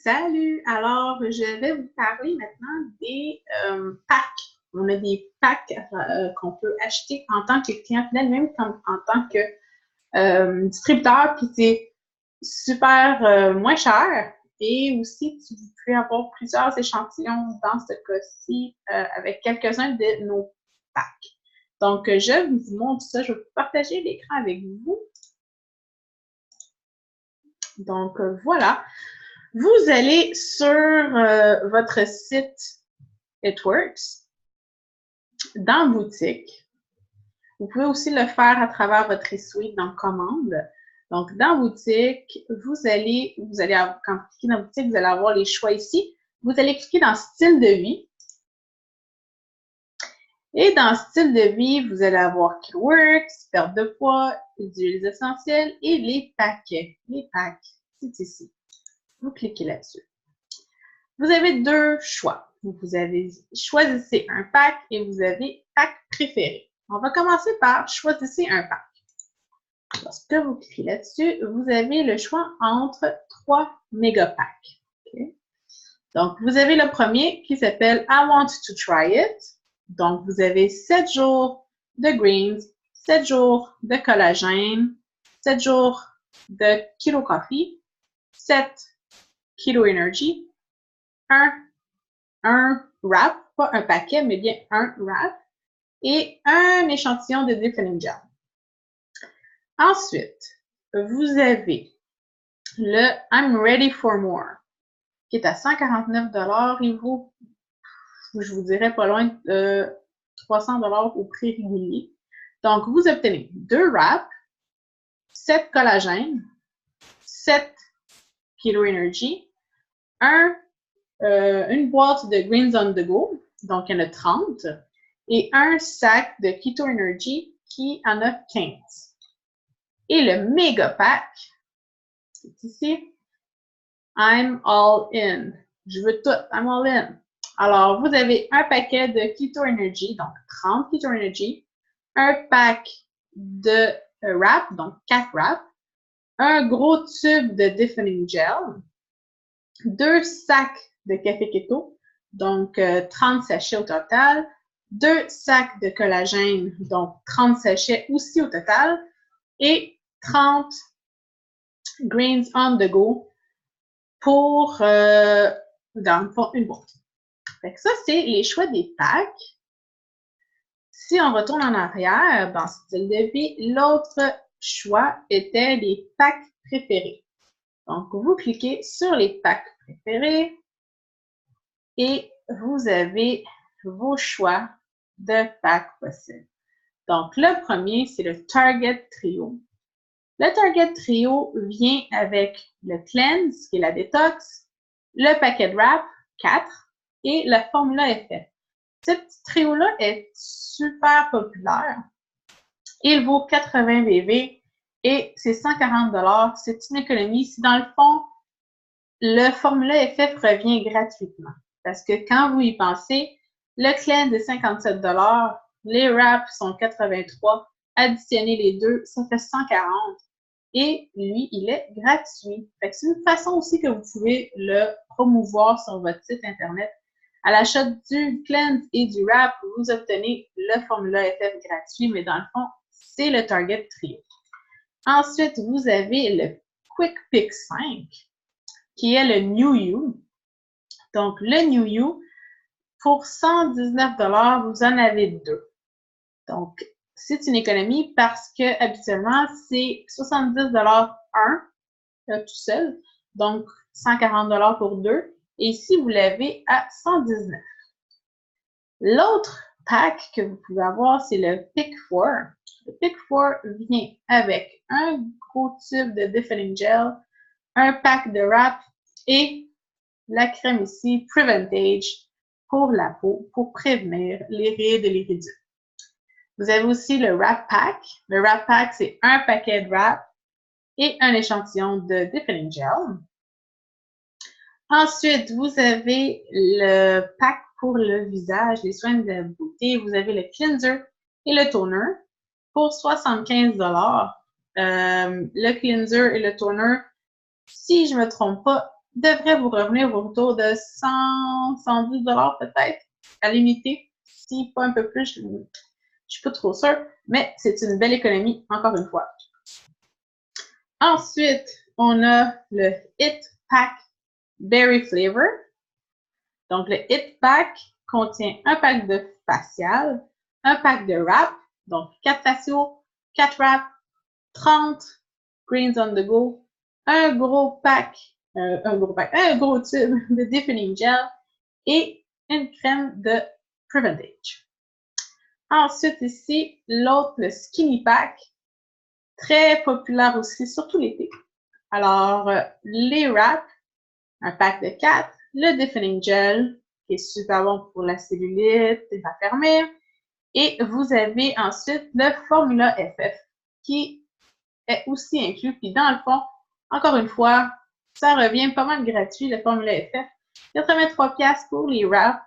Salut! Alors, je vais vous parler maintenant des packs. On a des packs qu'on peut acheter en tant que client final, même en tant que distributeur, puis c'est super moins cher. Et aussi, tu peux avoir plusieurs échantillons dans ce cas-ci avec quelques-uns de nos packs. Donc, je vous montre ça. Je vais partager l'écran avec vous. Donc, voilà. Vous allez sur votre site It Works, dans Boutique. Vous pouvez aussi le faire à travers votre e-suite dans Commande. Donc, dans Boutique, quand vous cliquez dans Boutique, vous allez avoir les choix ici. Vous allez cliquer dans Style de vie. Et dans Style de vie, vous allez avoir It Works, perte de poids, les huiles essentielles et les paquets. Les packs, c'est ici. Vous cliquez là-dessus. Vous avez deux choix. Vous avez choisissez un pack et vous avez pack préféré. On va commencer par choisissez un pack. Lorsque vous cliquez là-dessus, vous avez le choix entre 3 méga packs. Okay? Donc, vous avez le premier qui s'appelle I want to try it. Donc, vous avez 7 jours de greens, 7 jours de collagène, 7 jours de Keto Coffee, 7 Keto Energy, un wrap, pas un paquet, mais bien un wrap, et un échantillon de Deafening Gel. Ensuite, vous avez le I'm Ready for More, qui est à 149 $. Il vaut, je vous dirais, pas loin de 300 $ au prix régulier. Donc, vous obtenez 2 wraps, 7 collagènes, 7 Keto Energy, une boîte de Greens on the Go, donc il y en a 30, et un sac de Keto Energy qui en a 15. Et le méga pack, c'est ici, I'm all in. Je veux tout, I'm all in. Alors, vous avez un paquet de Keto Energy, donc 30 Keto Energy, un pack de wrap, donc 4 wraps, un gros tube de Deafening Gel, 2 sacs de café keto, donc 30 sachets au total, 2 sacs de collagène, donc 30 sachets aussi au total, et 30 greens on the go pour, dans le fond, une boîte. Fait que ça, c'est les choix des packs. Si on retourne en arrière, dans Style de vie, l'autre choix était les packs préférés. Donc, vous cliquez sur les packs préférés et vous avez vos choix de packs possibles. Donc, le premier, c'est le Target Trio. Le Target Trio vient avec le Cleanse, qui est la détox, le Packet Wrap, 4, et la Formula FF. Ce petit trio-là est super populaire. Il vaut 80 BV et c'est 140 $. C'est une économie. Si dans le fond, le Formula FF revient gratuitement. Parce que quand vous y pensez, le Cleanse est 57 $, les wraps sont 83 $, additionner les deux, ça fait 140 $. Et lui, il est gratuit. C'est une façon aussi que vous pouvez le promouvoir sur votre site Internet. À l'achat du Cleanse et du wrap, vous obtenez le Formula FF gratuit, mais dans le fond, c'est le Target Trio. Ensuite, vous avez le Quick Pick 5, qui est le New You. Donc, le New You, pour 119 $, vous en avez 2. Donc, c'est une économie parce que habituellement, c'est 70 $ un, tout seul, donc 140 $ pour 2. Et ici, vous l'avez à 119 $. L'autre pack que vous pouvez avoir, c'est le Pick 4. Le Pick 4 vient avec un gros tube de Deafening Gel, un pack de wrap et la crème ici, Preventage, pour la peau, pour prévenir les rides et les ridules. Vous avez aussi le Wrap Pack. Le Wrap Pack, c'est un paquet de wrap et un échantillon de Deafening Gel. Ensuite, vous avez le pack pour le visage, les soins de beauté. Vous avez le cleanser et le toner pour 75 $. Le cleanser et le toner, si je ne me trompe pas, devrait vous revenir autour de 100, 110 $ peut-être, à l'unité. Si pas un peu plus, je ne suis pas trop sûre, mais c'est une belle économie, encore une fois. Ensuite, on a le Hit Pack Berry Flavor. Donc, le Hit Pack contient un pack de facial, un pack de wrap, donc 4 faciaux, 4 wraps, 30 greens on the go, un gros tube de defining gel et une crème de Preventage. Ensuite, ici, l'autre, le Skinny Pack, très populaire aussi, surtout l'été. Alors, les wraps, un pack de 4, le defining gel, qui est super bon pour la cellulite, il va fermer. Et vous avez ensuite le Formula FF, qui est aussi inclus. Puis dans le fond, encore une fois, ça revient pas mal gratuit, le Formula FF. 83$ pour les wraps,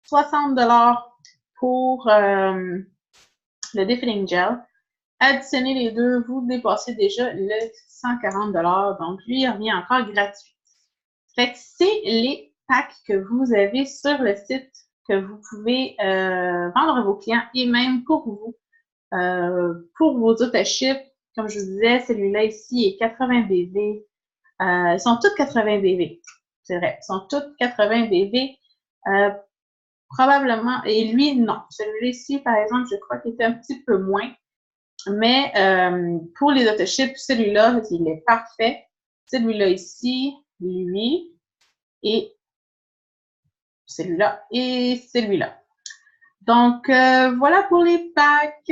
60$ pour le defining gel. Additionnez les deux, vous dépassez déjà le 140$. Donc, lui, il revient encore gratuit. Fait que c'est les packs que vous avez sur le site que vous pouvez vendre à vos clients et même pour vous. Pour vos autochips, comme je vous disais, celui-là ici est 80 BV. Ils sont tous 80 BV. C'est vrai, ils sont tous 80 BV. Probablement, et lui, non. Celui-là ici, par exemple, je crois qu'il était un petit peu moins. Mais pour les autochips, celui-là, il est parfait. Celui-là ici, lui, et celui-là et celui-là. Donc, voilà pour les packs.